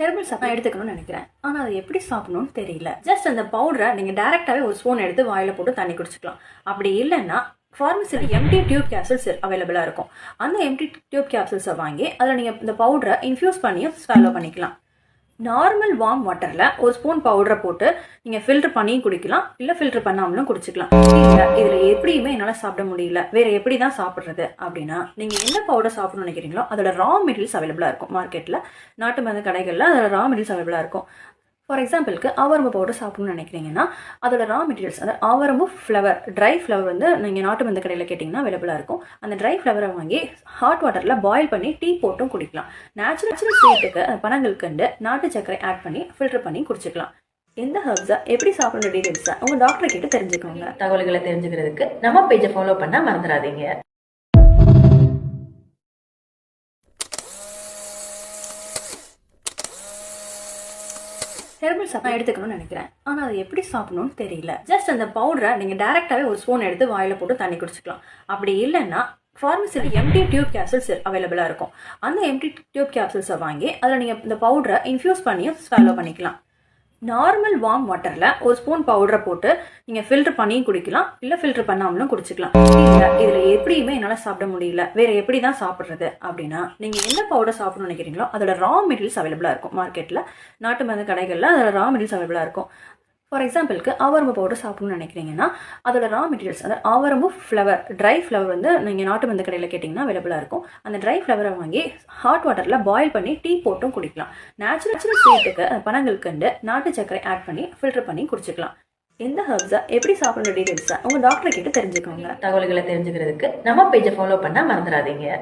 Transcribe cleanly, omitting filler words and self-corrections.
Herbal சாப் நான் எடுத்துக்கணும்னு நினைக்கிறேன். ஆனால் அதை எப்படி சாப்பிடணும்னு தெரியல. ஜஸ்ட் அந்த பவுடரை நீங்கள் டேரெக்டாகவே ஒரு ஸ்பூன் எடுத்து வாயில் போட்டு தண்ணி குடிச்சிக்கலாம். அப்படி இல்லைன்னா ஃபார்மசியில் எம்டி டியூப் கேப்சூல்ஸ் அவைலபிளாக இருக்கும். அந்த எம்டி டியூப் கேப்சூல்ஸை வாங்கி அதில் நீங்கள் இந்த பவுடரை இன்ஃப்யூஸ் பண்ணியும் ஸ்வாலோ பண்ணிக்கலாம். நார்மல் வார்ம் வாட்டரில் ஒரு ஸ்பூன் பவுடரை போட்டு நீங்கள் ஃபில்டர் பண்ணியும் குடிக்கலாம், இல்லை ஃபில்டர் பண்ணாமலும் குடிச்சிக்கலாம். இல்லை இதில் எப்படியுமே என்னால் சாப்பிட முடியல, வேறு எப்படி தான் சாப்பிட்றது அப்படின்னா நீங்கள் எந்த பவுடர் சாப்பிடணும்னு நினைக்கிறீங்களோ அதோட ரா மெட்டீரியல்ஸ் அவைலபிளாக இருக்கும். மார்க்கெட்டில் நாட்டு மருந்து கடைகளில் அதோட ரா மெட்டீரியல்ஸ் அவைலபிளாக இருக்கும். ஃபார் எக்ஸாம்பிளுக்கு ஆவாரம்பு பவுடர் சாப்பிடணும்னு நினைக்கிறீங்கன்னா அதோட ரா மெட்டீரியல்ஸ், அந்த ஆவாரம்பு ஃப்ளவர், ட்ரை ஃப்ளவர் வந்து நீங்கள் நாட்டு மருந்து கடையில் கேட்டிங்கன்னா அவைலபிளாக இருக்கும். அந்த ட்ரை ஃப்ளவரை வாங்கி ஹாட் வாட்டரில் பாயில் பண்ணி டீ போட்டும் குடிக்கலாம். நேச்சுரல் ஸ்வீட்டுக்கு பனங்கல்கண்டு, நாட்டு சர்க்கரை ஆட் பண்ணி ஃபில்டர் பண்ணி குடிச்சிக்கலாம். எந்த ஹர்ப்ஸை எப்படி சாப்பிட்ற டீடைல்ஸை உங்கள் டாக்டரை கேட்டு தெரிஞ்சுக்கோங்க. தகவல்களை தெரிஞ்சுக்கிறதுக்கு நம்ம பேஜை ஃபாலோ பண்ண மறந்துடாதீங்க. ஹெர்பல் சாப் நான் எடுத்துக்கணும்னு நினைக்கிறேன். ஆனால் அதை எப்படி சாப்பிடணும்னு தெரியல. ஜஸ்ட் அந்த பவுடரை நீங்கள் டேரெக்டாகவே ஒரு ஸ்பூன் எடுத்து வாயில் போட்டு தண்ணி குடிச்சிக்கலாம். அப்படி இல்லைன்னா ஃபார்மசியில் எம்டி டியூப் கேப்சூல்ஸ் அவைலபிளாக இருக்கும். அந்த எம்டி டியூப் கேப்சூல்ஸை வாங்கி அதில் நீங்கள் இந்த பவுடரை இன்ஃப்யூஸ் பண்ணியும் ஸ்வாலோ பண்ணிக்கலாம். நார்மல் வார்ம் வாட்டரில் ஒரு ஸ்பூன் பவுடரை போட்டு நீங்கள் ஃபில்டர் பண்ணியும் குடிக்கலாம், இல்லை ஃபில்டர் பண்ணாமலும் குடிச்சிக்கலாம். இல்லை இதில் எப்படியுமே என்னால் சாப்பிட முடியல, வேறு எப்படி தான் சாப்பிட்றது அப்படின்னா நீங்கள் எந்த பவுடர் சாப்பிடணும்னு நினைக்கிறீங்களோ அதோட ரா மெட்டீரியல்ஸ் அவைலபிளாக இருக்கும். மார்க்கெட்டில் நாட்டு மருந்து கடைகளில் அதோட ரா மெட்டீரியல்ஸ் அவைலபிளாக இருக்கும். ஃபார் எக்ஸாம்பிளுக்கு ஆவாரம்பு பவுடர் சாப்பிடணும்னு நினைக்கிறீங்கன்னா அதோட ரா மெட்டீரியல்ஸ், அந்த ஆவாரம்பு ஃப்ளவர், ட்ரை ஃப்ளவர் வந்து நீங்கள் நாட்டு மருந்து கடையில் கேட்டிங்கன்னா அவைலபிளாக இருக்கும். அந்த ட்ரை ஃப்ளவரை வாங்கி ஹாட் வாட்டரில் பாயில் பண்ணி டீ போட்டும் குடிக்கலாம். நேச்சுரல் ஸ்வீட்டுக்கு பனங்கல்கண்டு, நாட்டு சர்க்கரை ஆட் பண்ணி ஃபில்டர் பண்ணி குடிச்சிக்கலாம். எந்த ஹர்ப்ஸை எப்படி சாப்பிட்ற டீடைல்ஸை உங்கள் டாக்டரை கேட்டு தெரிஞ்சுக்கோங்க. தகவல்களை தெரிஞ்சுக்கிறதுக்கு நம்ம பேஜை ஃபாலோ பண்ண மறந்துடாதீங்க.